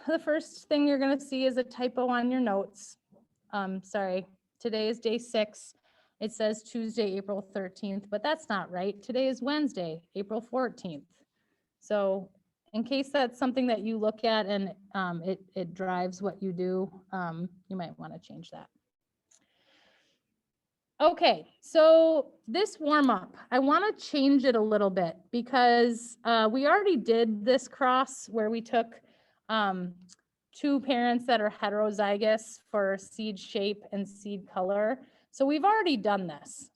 the first thing you're going to see is a typo on your notes. Sorry, today is day 6. It says Tuesday, April 13th, but that's not right. Today is Wednesday, April 14th. So in case that's something that you look at and it drives what you do, you might want to change that. Okay, so this warm up, I want to change it a little bit because we already did this cross where we took 2 parents that are heterozygous for seed shape and seed color. So we've already done this.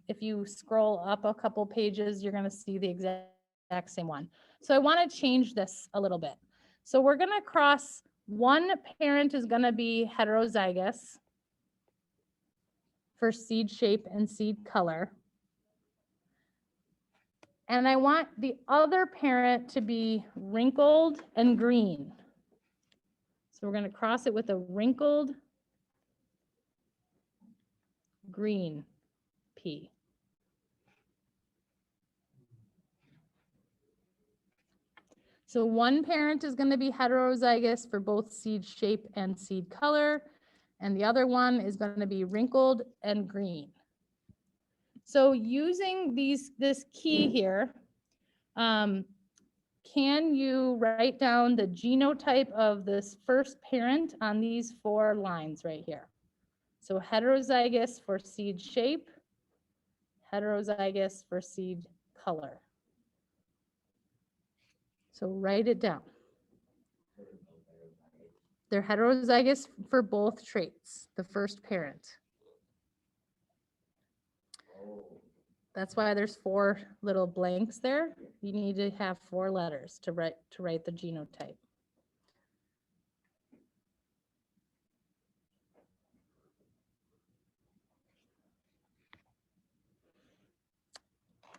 If you scroll up a couple pages, you're going to see the exact same one. So I want to change this a little bit. So we're going to cross, one parent is going to be heterozygous for seed shape and seed color. And I want the other parent to be wrinkled and green. So we're going to cross it with a wrinkled green P. So one parent is going to be heterozygous for both seed shape and seed color, and the other one is going to be wrinkled and green. So using this key here, can you write down the genotype of this first parent on these 4 lines right here? So heterozygous for seed shape, heterozygous for seed color. So write it down. They're heterozygous for both traits, the first parent. That's why there's 4 little blanks there. You need to have 4 letters to write the genotype.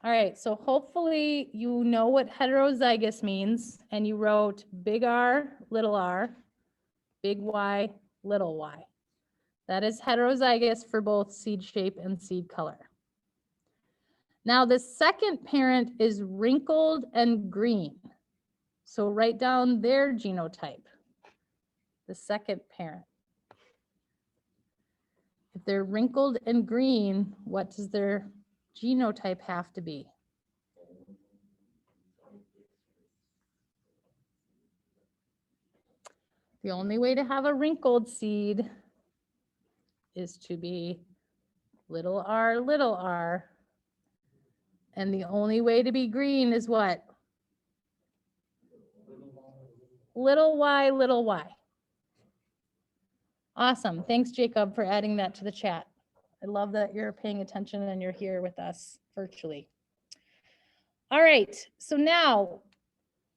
All right, so hopefully you know what heterozygous means, and you wrote big R, little r, big Y, little y. That is heterozygous for both seed shape and seed color. Now the second parent is wrinkled and green. So write down their genotype, the second parent. If they're wrinkled and green, what does their genotype have to be? The only way to have a wrinkled seed is to be little r, little r. And the only way to be green is what? Little y, little y. Awesome. Thanks, Jacob, for adding that to the chat. I love that you're paying attention and you're here with us virtually. All right. So now,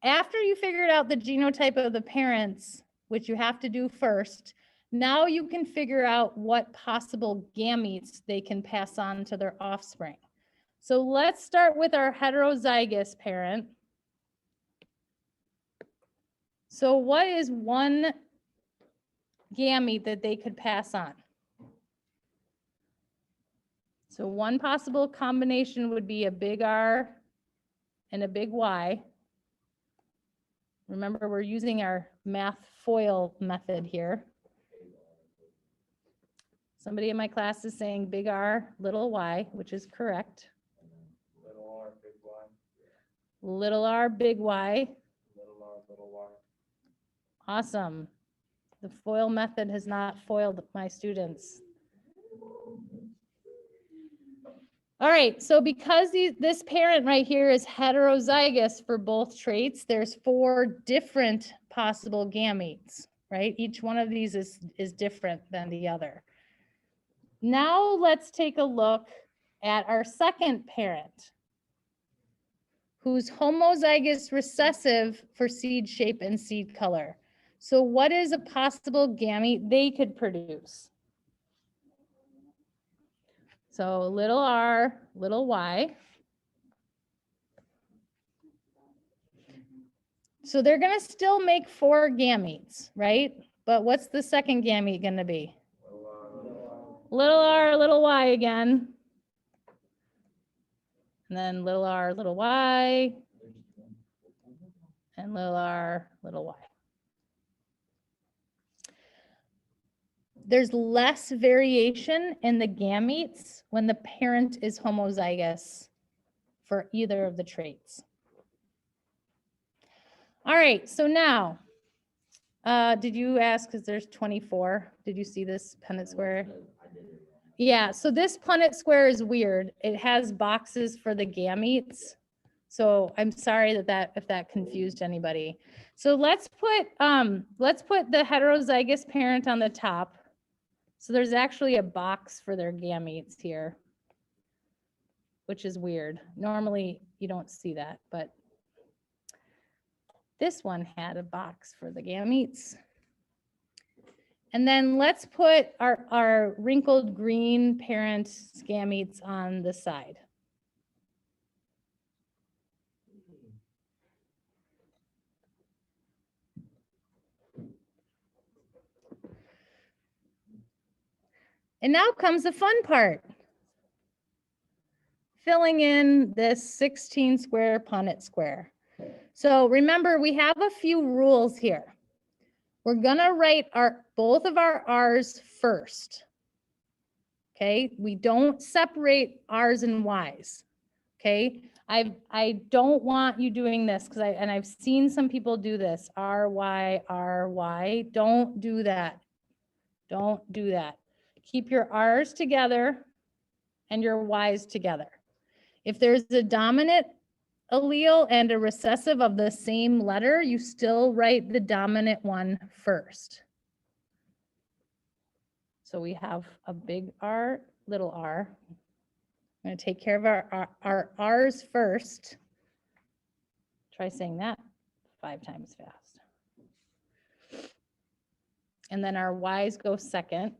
after you figured out the genotype of the parents, which you have to do first, now you can figure out what possible gametes they can pass on to their offspring. So let's start with our heterozygous parent. So what is one gamete that they could pass on? So one possible combination would be a big R and a big Y. Remember, we're using our math FOIL method here. Somebody in my class is saying big R, little y, which is correct. Little r, big y. Little r, big Y. Little r, little y. Awesome. The FOIL method has not foiled my students. All right, so because this parent right here is heterozygous for both traits, there's 4 different possible gametes, right? Each one of these is different than the other. Now let's take a look at our second parent, who's homozygous recessive for seed shape and seed color. So what is a possible gamete they could produce? So little r, little y. So they're going to still make 4 gametes, right? But what's the second gamete going to be? Little r, little y again. And then little r, little y. And little r, little y. there's less variation in the gametes when the parent is homozygous for either of the traits. All right, so now, did you ask, because there's 24, did you see this Punnett square? Yeah, so this Punnett square is weird. It has boxes for the gametes. So I'm sorry that if that confused anybody. So let's put the heterozygous parent on the top. So there's actually a box for their gametes here, which is weird. Normally you don't see that, but this one had a box for the gametes. And then let's put our wrinkled green parent gametes on the side. And now comes the fun part. Filling in this 16 square Punnett square. So remember, we have a few rules here. We're gonna write both of our R's first. Okay, we don't separate R's and Y's. Okay, I don't want you doing this because I've seen some people do this. R-Y, R-Y. Don't do that. Don't do that. Keep your R's together and your Y's together. If there's a dominant allele and a recessive of the same letter, you still write the dominant one first. So we have a big R, little r. I'm going to take care of our R's first. Try saying that 5 times fast. And then our Y's go second.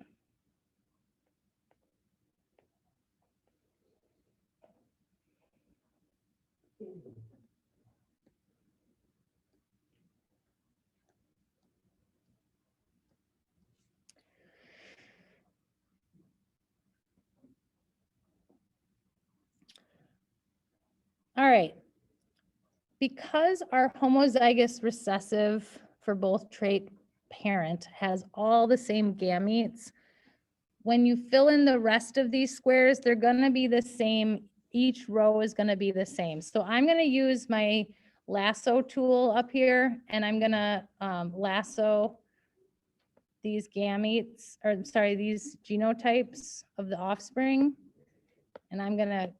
All right. Because our homozygous recessive for both trait parent has all the same gametes, when you fill in the rest of these squares, they're going to be the same. Each row is going to be the same. So I'm going to use my lasso tool up here, and I'm going to lasso these gametes, or sorry, these genotypes of the offspring. And I'm going to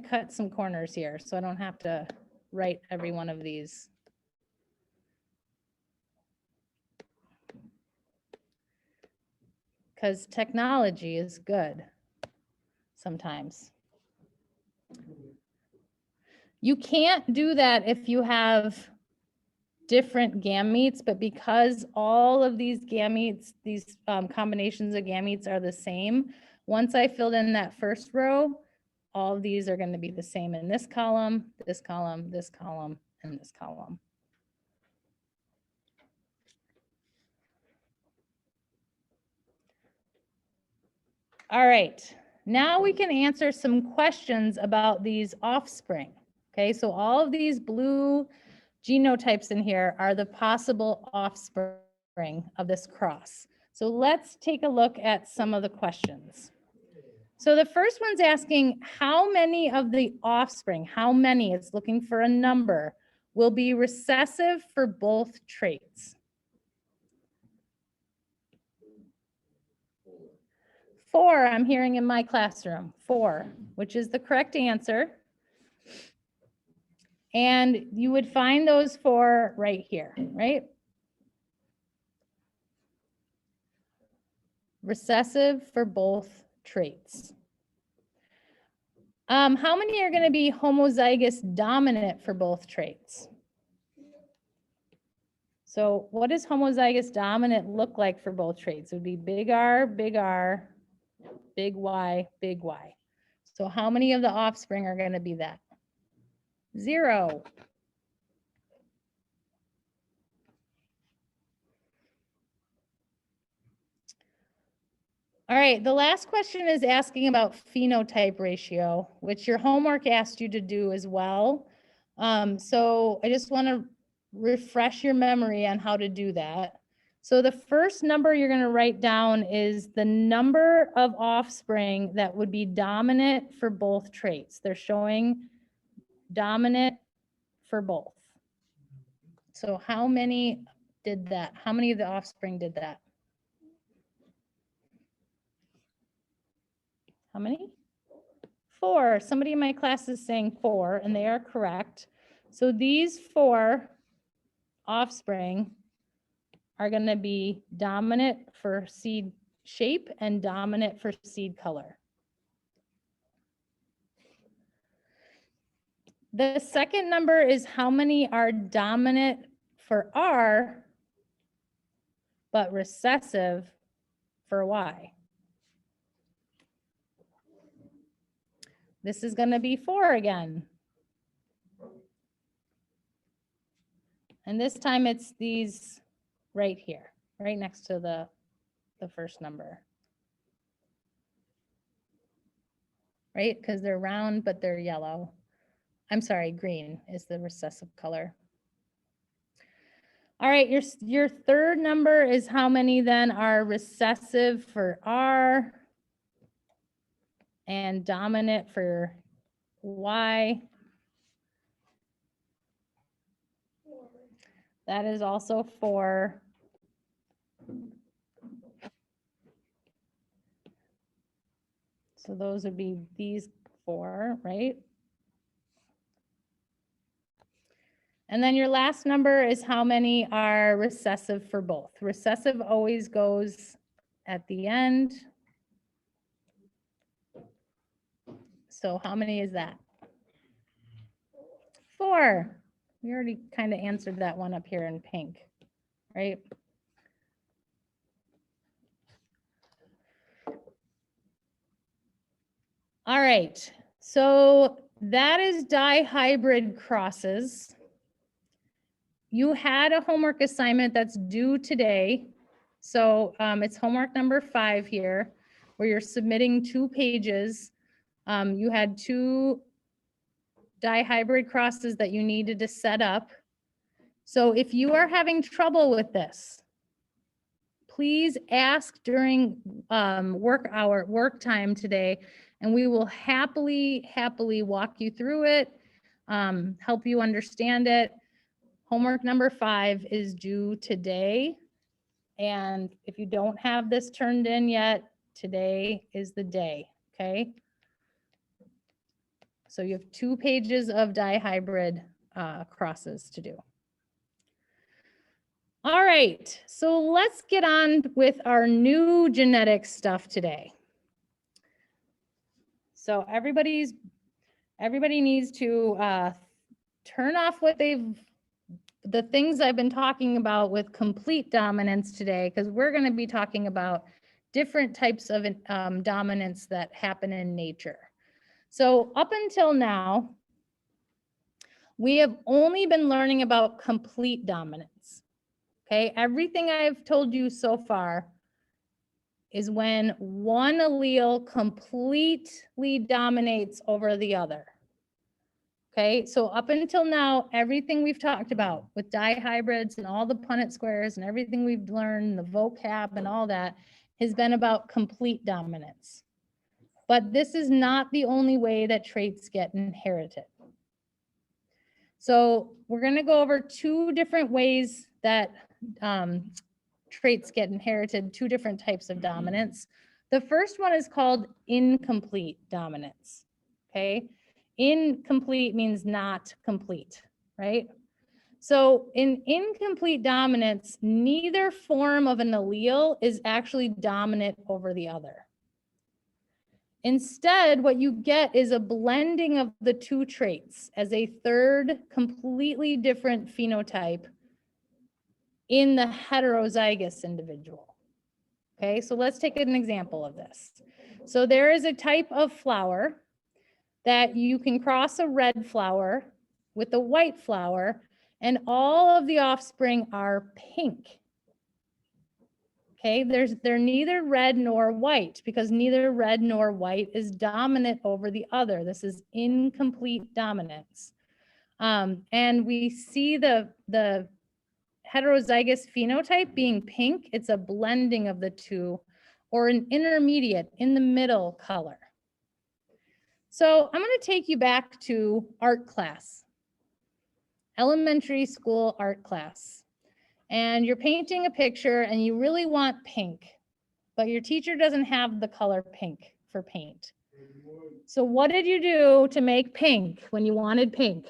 cut some corners here so I don't have to write every one of these. Because technology is good sometimes. You can't do that if you have different gametes, but because all of these gametes, these combinations of gametes are the same, once I filled in that first row, all of these are going to be the same in this column, this column, this column, and this column. All right, now we can answer some questions about these offspring. Okay, so all of these blue genotypes in here are the possible offspring of this cross. So let's take a look at some of the questions. So the first one's asking how many of the offspring, how many, it's looking for a number, will be recessive for both traits? 4, I'm hearing in my classroom, 4, which is the correct answer. And you would find those 4 right here, right? Recessive for both traits. How many are going to be homozygous dominant for both traits? So what does homozygous dominant look like for both traits? It would be big R, big Y, big Y. So how many of the offspring are going to be that? 0. All right, the last question is asking about phenotype ratio, which your homework asked you to do as well. So I just want to refresh your memory on how to do that. So the first number you're going to write down is the number of offspring that would be dominant for both traits. They're showing dominant for both. So how many did that? How many of the offspring did that? How many? 4. Somebody in my class is saying 4, and they are correct. So these 4 offspring are going to be dominant for seed shape and dominant for seed color. The second number is how many are dominant for R, but recessive for Y. This is going to be 4 again. And this time it's these right here, right next to the first number. Right? Because they're round, but they're yellow. I'm sorry, green is the recessive color. All right, your third number is how many then are recessive for R and dominant for Y. That is also 4. So those would be these 4, right? And then your last number is how many are recessive for both. Recessive always goes at the end. So how many is that? 4. We already kind of answered that one up here in pink, right? All right, so that is dihybrid crosses. You had a homework assignment that's due today. So it's homework number 5 here, where you're submitting 2 pages. You had 2 dihybrid crosses that you needed to set up. So if you are having trouble with this, please ask during work time today, and we will happily walk you through it, help you understand it. Homework number 5 is due today. And if you don't have this turned in yet, today is the day, okay? So you have 2 pages of dihybrid crosses to do. All right, so let's get on with our new genetic stuff today. So everybody needs to turn off the things I've been talking about with complete dominance today, because we're going to be talking about different types of dominance that happen in nature. So up until now, we have only been learning about complete dominance. Okay, everything I've told you so far is when one allele completely dominates over the other. Okay, so up until now, everything we've talked about with dihybrids and all the Punnett squares and everything we've learned, the vocab and all that, has been about complete dominance. But this is not the only way that traits get inherited. So we're going to go over 2 different ways that traits get inherited, 2 different types of dominance. The first one is called incomplete dominance. Okay, incomplete means not complete, right? So in incomplete dominance, neither form of an allele is actually dominant over the other. Instead, what you get is a blending of the 2 traits as a third completely different phenotype in the heterozygous individual. Okay, so let's take an example of this. So there is a type of flower that you can cross a red flower with a white flower, and all of the offspring are pink. Okay, they're neither red nor white, because neither red nor white is dominant over the other. This is incomplete dominance. And we see the heterozygous phenotype being pink, it's a blending of the two or an intermediate in the middle color. So I'm going to take you back to art class, elementary school art class. And you're painting a picture and you really want pink, but your teacher doesn't have the color pink for paint. So what did you do to make pink when you wanted pink?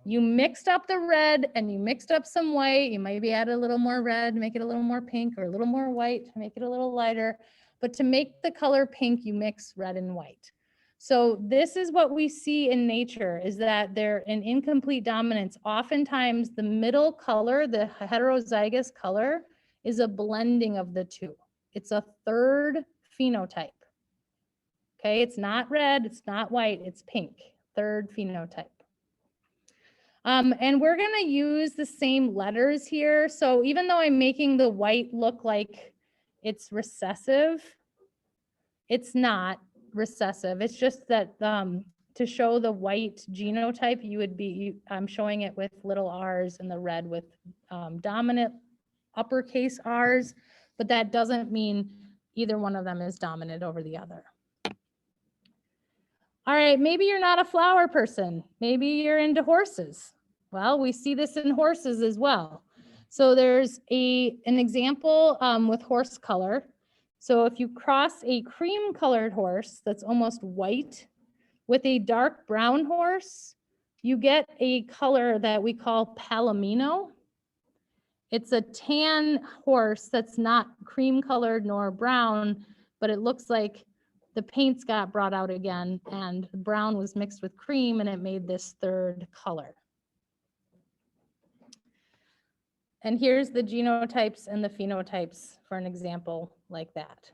You mixed up the red and you mixed up some white. You maybe add a little more red, make it a little more pink, or a little more white to make it a little lighter. But to make the color pink, you mix red and white. So this is what we see in nature, is that they're in incomplete dominance. Oftentimes the middle color, the heterozygous color, is a blending of the two. It's a third phenotype. Okay, it's not red, it's not white, it's pink, third phenotype. And we're gonna use the same letters here. So even though I'm making the white look like it's recessive, it's not recessive. It's just that to show the white genotype, I'm showing it with little r's and the red with dominant uppercase r's, but that doesn't mean either one of them is dominant over the other. All right, maybe you're not a flower person. Maybe you're into horses. Well, we see this in horses as well. So there's an example with horse color. So if you cross a cream colored horse that's almost white with a dark brown horse, you get a color that we call palomino. It's a tan horse that's not cream colored nor brown, but it looks like the paints got brought out again and brown was mixed with cream and it made this third color. And here's the genotypes and the phenotypes for an example like that.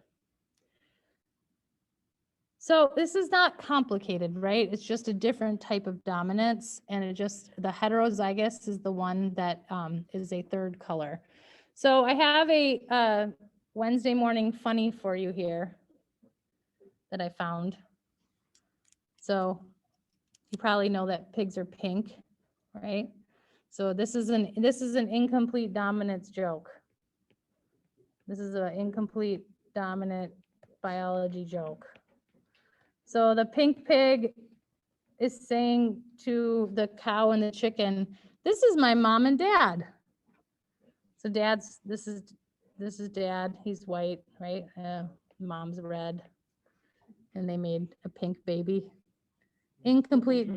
So this is not complicated, right? It's just a different type of dominance, and the heterozygous is the one that is a third color. So I have a Wednesday morning funny for you here that I found. So you probably know that pigs are pink, right? So this is an incomplete dominance joke. This is an incomplete dominant biology joke. So the pink pig is saying to the cow and the chicken, "This is my mom and dad." So this is dad. He's white, right? Mom's red, and they made a pink baby. Incomplete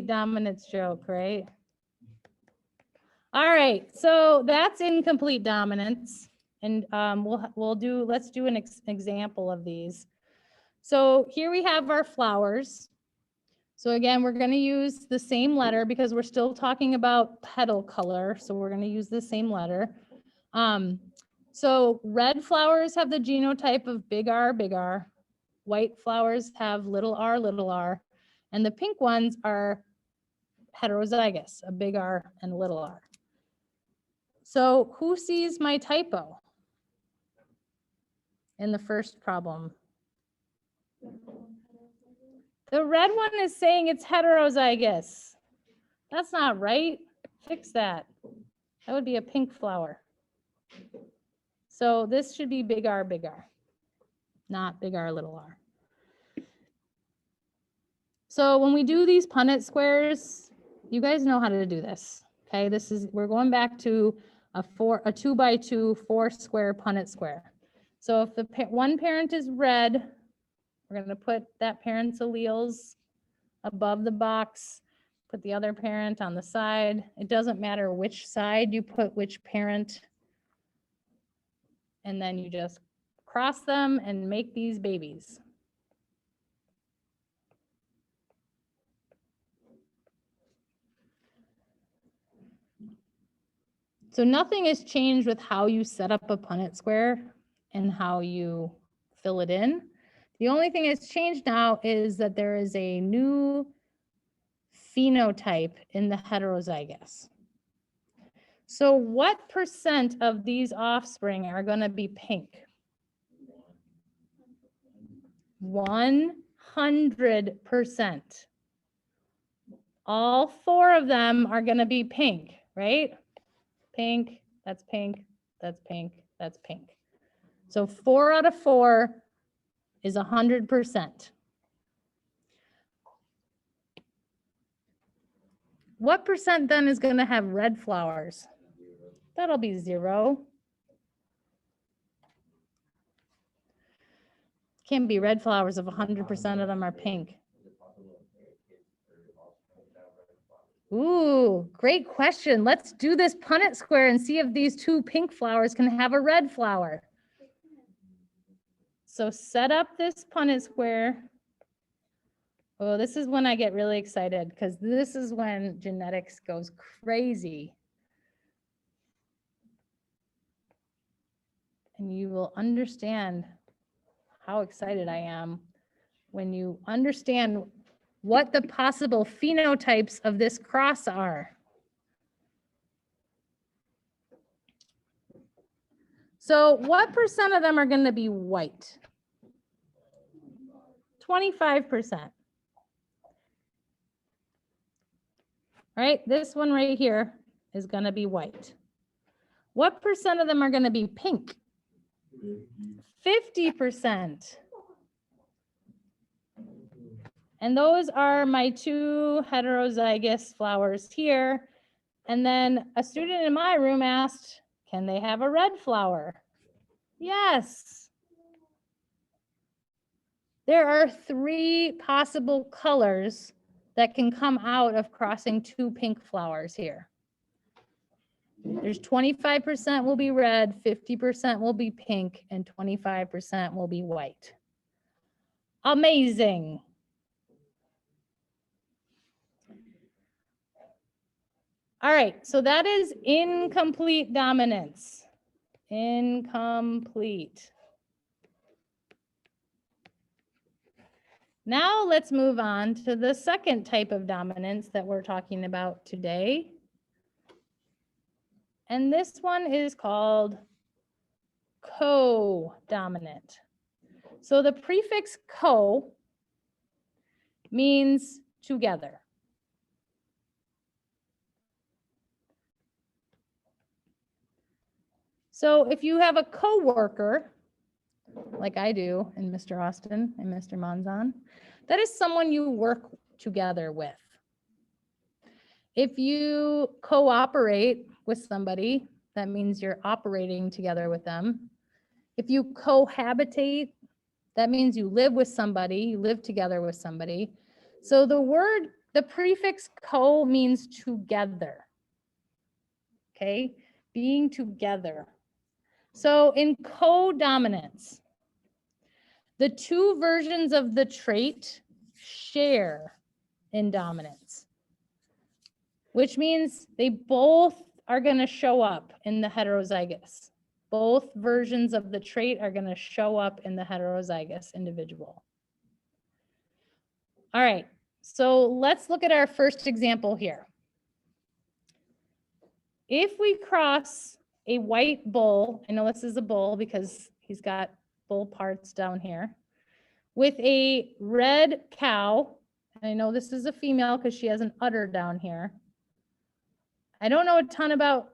dominance joke, right? All right, so that's incomplete dominance. And let's do an example of these. So here we have our flowers. So again, we're going to use the same letter because we're still talking about petal color. So we're going to use the same letter. So red flowers have the genotype of big R, big R. White flowers have little r, and the pink ones are heterozygous, a big R and a little r. So who sees my typo in the first problem? The red one is saying it's heterozygous. That's not right. Fix that. That would be a pink flower. So this should be big R, not big R, little r. So when we do these Punnett squares, you guys know how to do this. Okay, we're going back to a 2x2 4-square Punnett square. So if the one parent is red, we're going to put that parent's alleles above the box, put the other parent on the side. It doesn't matter which side you put which parent. And then you just cross them and make these babies. So nothing has changed with how you set up a Punnett square and how you fill it in. The only thing that's changed now is that there is a new phenotype in the heterozygous. So what percent of these offspring are going to be pink? 100%. All 4 of them are going to be pink, right? Pink, that's pink, that's pink, that's pink. So 4 out of 4 is 100%. What percent then is going to have red flowers? That'll be 0. Can't be red flowers if 100% of them are pink. Ooh, great question. Let's do this Punnett square and see if these 2 pink flowers can have a red flower. So set up this Punnett square. Oh, this is when I get really excited because this is when genetics goes crazy. And you will understand how excited I am when you understand what the possible phenotypes of this cross are. So what percent of them are going to be white? 25%. Right, this one right here is going to be white. What percent of them are going to be pink? 50%. And those are my 2 heterozygous flowers here. And then a student in my room asked, can they have a red flower? Yes. There are 3 possible colors that can come out of crossing 2 pink flowers here. There's 25% will be red, 50% will be pink, and 25% will be white. Amazing. All right, so that is incomplete dominance. Incomplete. Now let's move on to the second type of dominance that we're talking about today. And this one is called codominant. So the prefix co means together. So if you have a coworker, like I do, and Mr. Austin and Mr. Monzon, that is someone you work together with. If you cooperate with somebody, that means you're operating together with them. If you cohabitate, that means you live with somebody, you live together with somebody. So the prefix co means together. Okay, being together. So in codominance, the 2 versions of the trait share in dominance, which means they both are going to show up in the heterozygous. Both versions of the trait are going to show up in the heterozygous individual. All right, so let's look at our first example here. If we cross a white bull, I know this is a bull because he's got bull parts down here, with a red cow, and I know this is a female because she has an udder down here. I don't know a ton about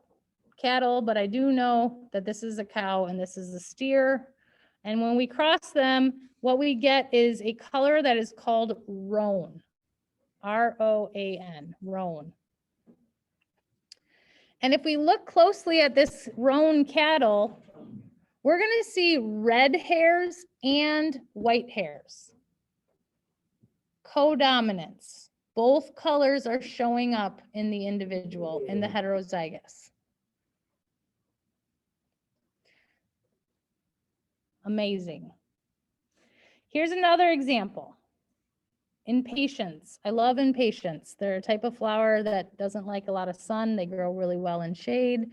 cattle, but I do know that this is a cow and this is a steer. And when we cross them, what we get is a color that is called roan, R-O-A-N, roan. And if we look closely at this roan cattle, we're going to see red hairs and white hairs. Codominance. Both colors are showing up in the individual, in the heterozygous. Amazing. Here's another example. Impatiens. I love impatiens. They're a type of flower that doesn't like a lot of sun. They grow really well in shade.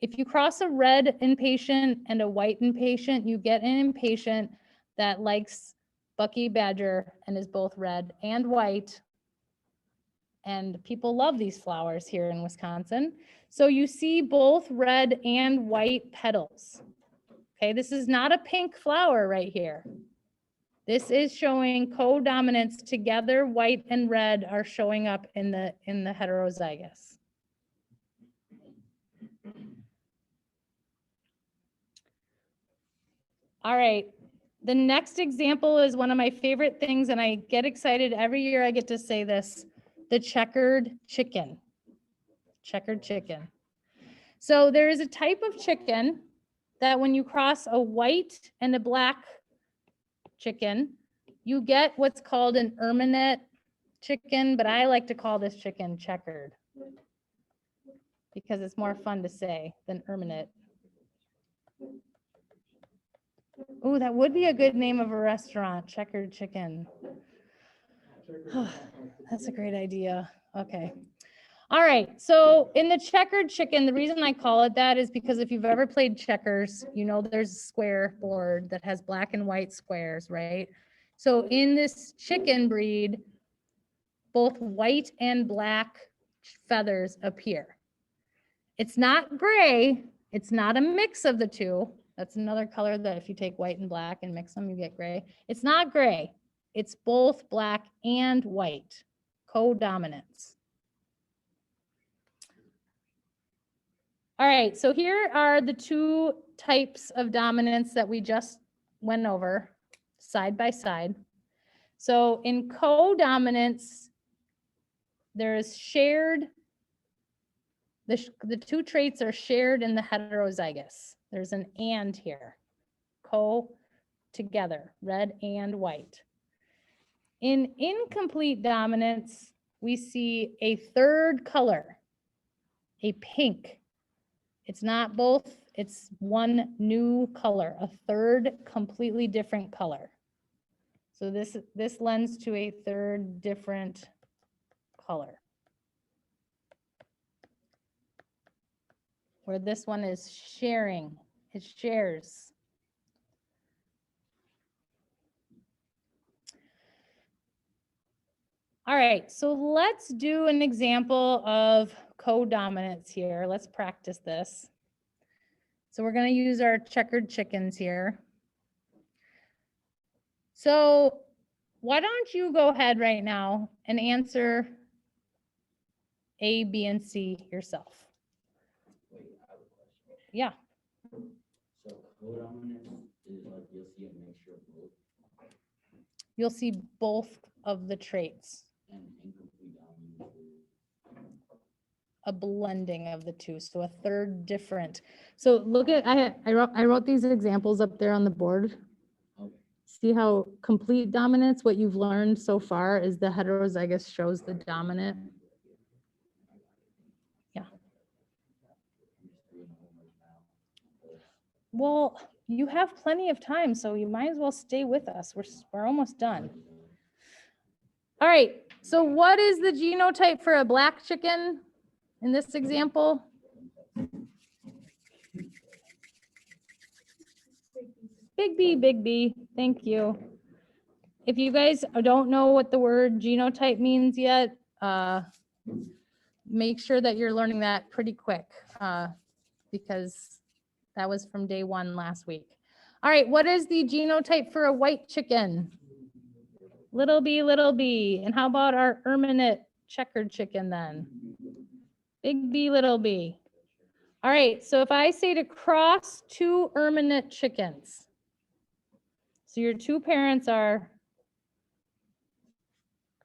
If you cross a red impatient and a white impatient, you get an impatient that likes Bucky Badger and is both red and white. And people love these flowers here in Wisconsin. So you see both red and white petals. Okay, this is not a pink flower right here. This is showing codominance together. White and red are showing up in the heterozygous. All right. The next example is one of my favorite things, and I get excited every year I get to say this, the checkered chicken. Checkered chicken. So there is a type of chicken that when you cross a white and a black chicken, you get what's called an erminate chicken, but I like to call this chicken checkered because it's more fun to say than erminate. Oh, that would be a good name of a restaurant, checkered chicken. That's a great idea. Okay. All right. So in the checkered chicken, the reason I call it that is because if you've ever played checkers, you know there's a square board that has black and white squares, right? So in this chicken breed, both white and black feathers appear. It's not gray. It's not a mix of the two. That's another color that if you take white and black and mix them, you get gray. It's not gray. It's both black and white, codominance. All right, so here are the two types of dominance that we just went over side by side. So in codominance, there is shared, the two traits are shared in the heterozygous. There's an and here, together, red and white. In incomplete dominance, we see a third color, a pink. It's not both, it's one new color, a third completely different color. So this lends to a third different color. Where this one is sharing, it shares. All right, so let's do an example of codominance here. Let's practice this. So we're going to use our checkered chickens here. So why don't you go ahead right now and answer A, B, and C yourself? Wait, I have a question. Yeah. So codominance is like you'll see a mixture of both You'll see both of the traits, and incomplete dominance is a blending of the two, so a third different. So look at, I wrote these examples up there on the board. okay. See how complete dominance, what you've learned so far is the heterozygous shows the dominant. Yeah. I'm just doing homework now. Well, you have plenty of time, so you might as well stay with us. We're almost done. All right, so what is the genotype for a black chicken in this example? Big B, big B, thank you. If you guys don't know what the word genotype means yet, make sure that you're learning that pretty quick because that was from day one last week. All right, what is the genotype for a white chicken? Little b, little b. And how about our erminate checkered chicken then? Big B, little b. All right, so if I say to cross two erminate chickens, so your two parents are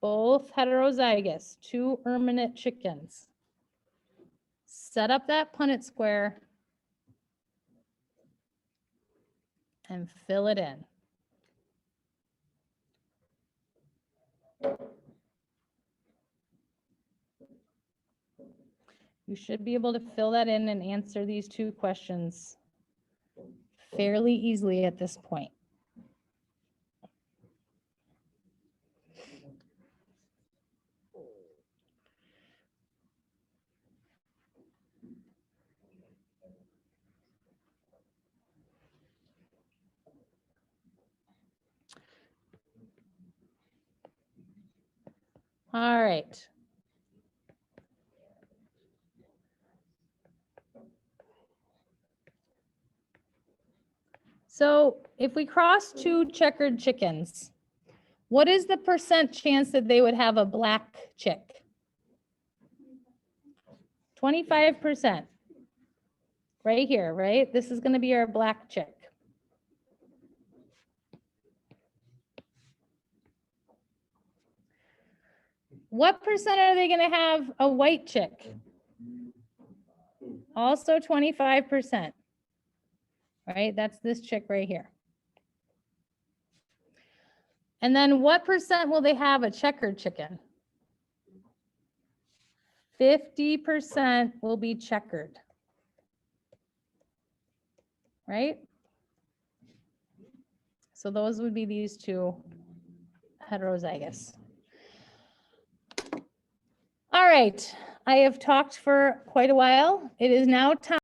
both heterozygous, two erminate chickens. Set up that Punnett square and fill it in. You should be able to fill that in and answer these two questions fairly easily at this point. All right. So if we cross two checkered chickens, what is the percent chance that they would have a black chick? 25%. Right here, right? This is going to be our black chick. What percent are they going to have a white chick? Also 25%. Right? That's this chick right here. And then what percent will they have a checkered chicken? 50% will be checkered. Right? So those would be these two heterozygous. All right, I have talked for quite a while. It is now time